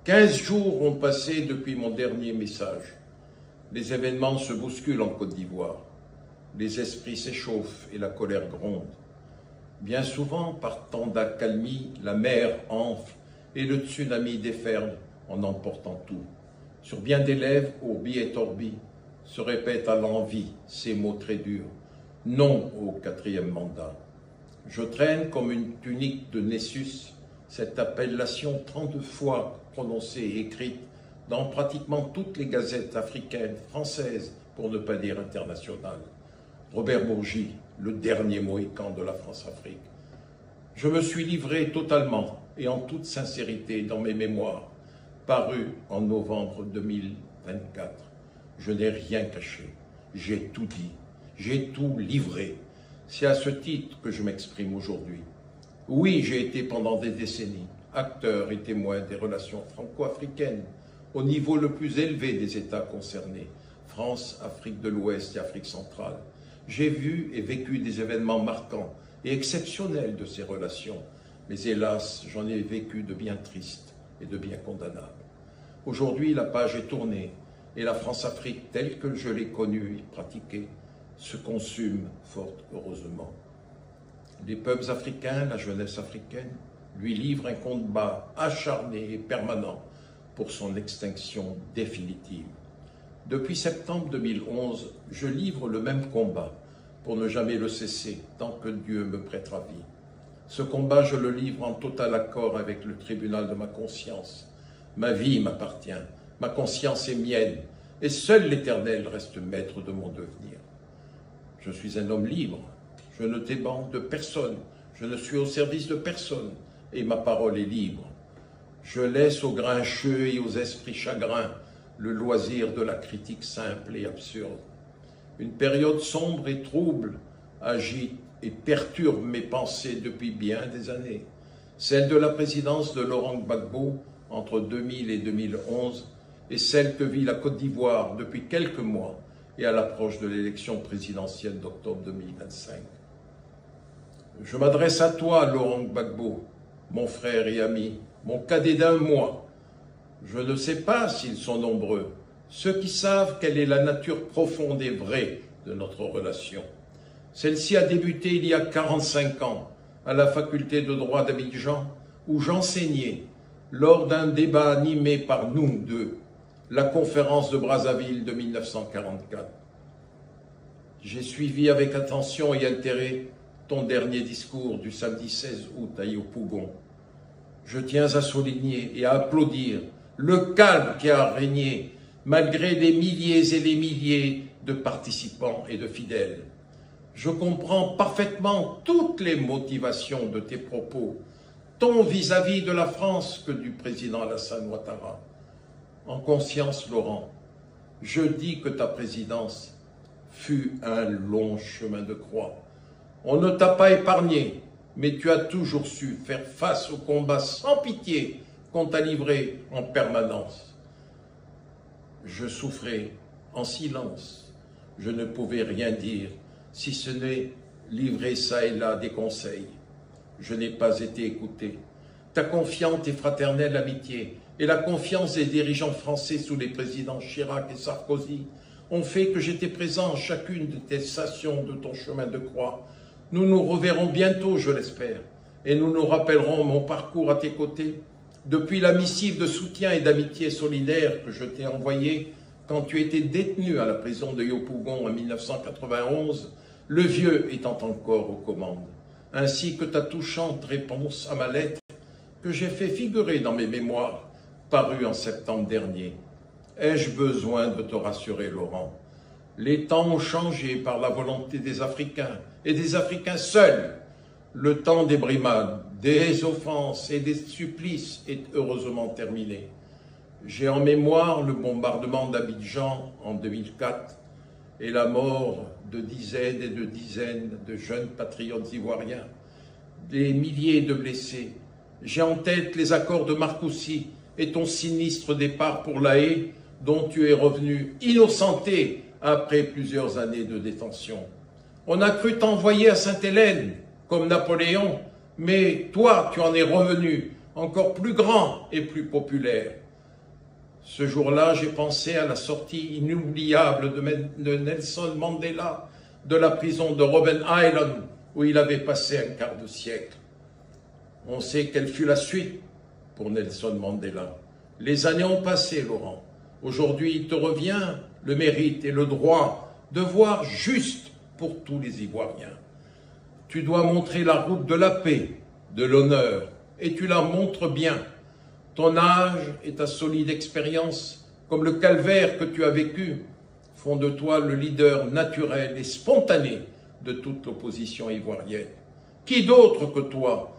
15 jours ont passé depuis mon dernier message. Les événements se bousculent en Côte d'Ivoire. Les esprits s'échauffent et la colère gronde. Bien souvent, par temps d'accalmie, la mer enfle et le tsunami déferle en emportant tout. Sur bien des lèvres, Urbi et Orbi, se répètent à l'envi ces mots très durs. Non au 4e mandat. Je traîne comme une tunique de Nessus cette appellation 32 fois prononcée et écrite dans pratiquement toutes les gazettes africaines, françaises, pour ne pas dire internationales. Robert Bourgi, le dernier Mohican de la France-Afrique. Je me suis livré totalement et en toute sincérité dans mes mémoires, parus en novembre 2024. Je n'ai rien caché, j'ai tout dit, j'ai tout livré. C'est à ce titre que je m'exprime aujourd'hui. Oui, j'ai été pendant des décennies acteur et témoin des relations franco-africaines au niveau le plus élevé des États concernés, France, Afrique de l'Ouest et Afrique centrale. J'ai vu et vécu des événements marquants et exceptionnels de ces relations, mais hélas, j'en ai vécu de bien tristes et de bien condamnables. Aujourd'hui, la page est tournée et la France-Afrique, telle que je l'ai connue et pratiquée, se consume fort heureusement. Les peuples africains, la jeunesse africaine, lui livrent un combat acharné et permanent pour son extinction définitive. Depuis septembre 2011, je livre le même combat pour ne jamais le cesser tant que Dieu me prêtera vie. Ce combat, je le livre en total accord avec le tribunal de ma conscience. Ma vie m'appartient, ma conscience est mienne, et seul l'Éternel reste maître de mon devenir. Je suis un homme libre, je ne dépends de personne, je ne suis au service de personne, et ma parole est libre. Je laisse aux grincheux et aux esprits chagrins le loisir de la critique simple et absurde. Une période sombre et trouble agite et perturbe mes pensées depuis bien des années. Celle de la présidence de Laurent Gbagbo entre 2000 et 2011 et celle que vit la Côte d'Ivoire depuis quelques mois et à l'approche de l'élection présidentielle d'octobre 2025. Je m'adresse à toi, Laurent Gbagbo, mon frère et ami, mon cadet d'1 mois. Je ne sais pas s'ils sont nombreux, ceux qui savent quelle est la nature profonde et vraie de notre relation. Celle-ci a débuté il y a 45 ans à la faculté de droit d'Abidjan, où j'enseignais lors d'un débat animé par nous deux, la conférence de Brazzaville de 1944. J'ai suivi avec attention et intérêt ton dernier discours du samedi 16 août à Yopougon. Je tiens à souligner et à applaudir le calme qui a régné malgré les milliers et les milliers de participants et de fidèles. Je comprends parfaitement toutes les motivations de tes propos, tant vis-à-vis de la France que du président Alassane Ouattara. En conscience, Laurent, je dis que ta présidence fut un long chemin de croix. On ne t'a pas épargné, mais tu as toujours su faire face au combat sans pitié qu'on t'a livré en permanence. Je souffrais en silence. Je ne pouvais rien dire, si ce n'est livrer ça et là des conseils. Je n'ai pas été écouté. Ta confiante et fraternelle amitié et la confiance des dirigeants français sous les présidents Chirac et Sarkozy ont fait que j'étais présent à chacune de tes stations de ton chemin de croix. Nous nous reverrons bientôt, je l'espère, et nous nous rappellerons mon parcours à tes côtés, depuis la missive de soutien et d'amitié solidaire que je t'ai envoyée quand tu étais détenu à la prison de Yopougon en 1991, le vieux étant encore aux commandes, ainsi que ta touchante réponse à ma lettre que j'ai fait figurer dans mes mémoires, parues en septembre dernier. Ai-je besoin de te rassurer, Laurent? Les temps ont changé par la volonté des Africains, et des Africains seuls. Le temps des brimades, des offenses et des supplices est heureusement terminé. J'ai en mémoire le bombardement d'Abidjan en 2004 et la mort de dizaines et de dizaines de jeunes patriotes ivoiriens, des milliers de blessés. J'ai en tête les accords de Marcoussis et ton sinistre départ pour La Haye, dont tu es revenu innocenté après plusieurs années de détention. On a cru t'envoyer à Sainte-Hélène, comme Napoléon, mais toi, tu en es revenu, encore plus grand et plus populaire. Ce jour-là, j'ai pensé à la sortie inoubliable de Nelson Mandela de la prison de Robben Island, où il avait passé un quart de siècle. On sait quelle fut la suite pour Nelson Mandela. Les années ont passé, Laurent. Aujourd'hui, il te revient le mérite et le droit de voir juste pour tous les Ivoiriens. Tu dois montrer la route de la paix, de l'honneur, et tu la montres bien. Ton âge et ta solide expérience, comme le calvaire que tu as vécu, font de toi le leader naturel et spontané de toute l'opposition ivoirienne. Qui d'autre que toi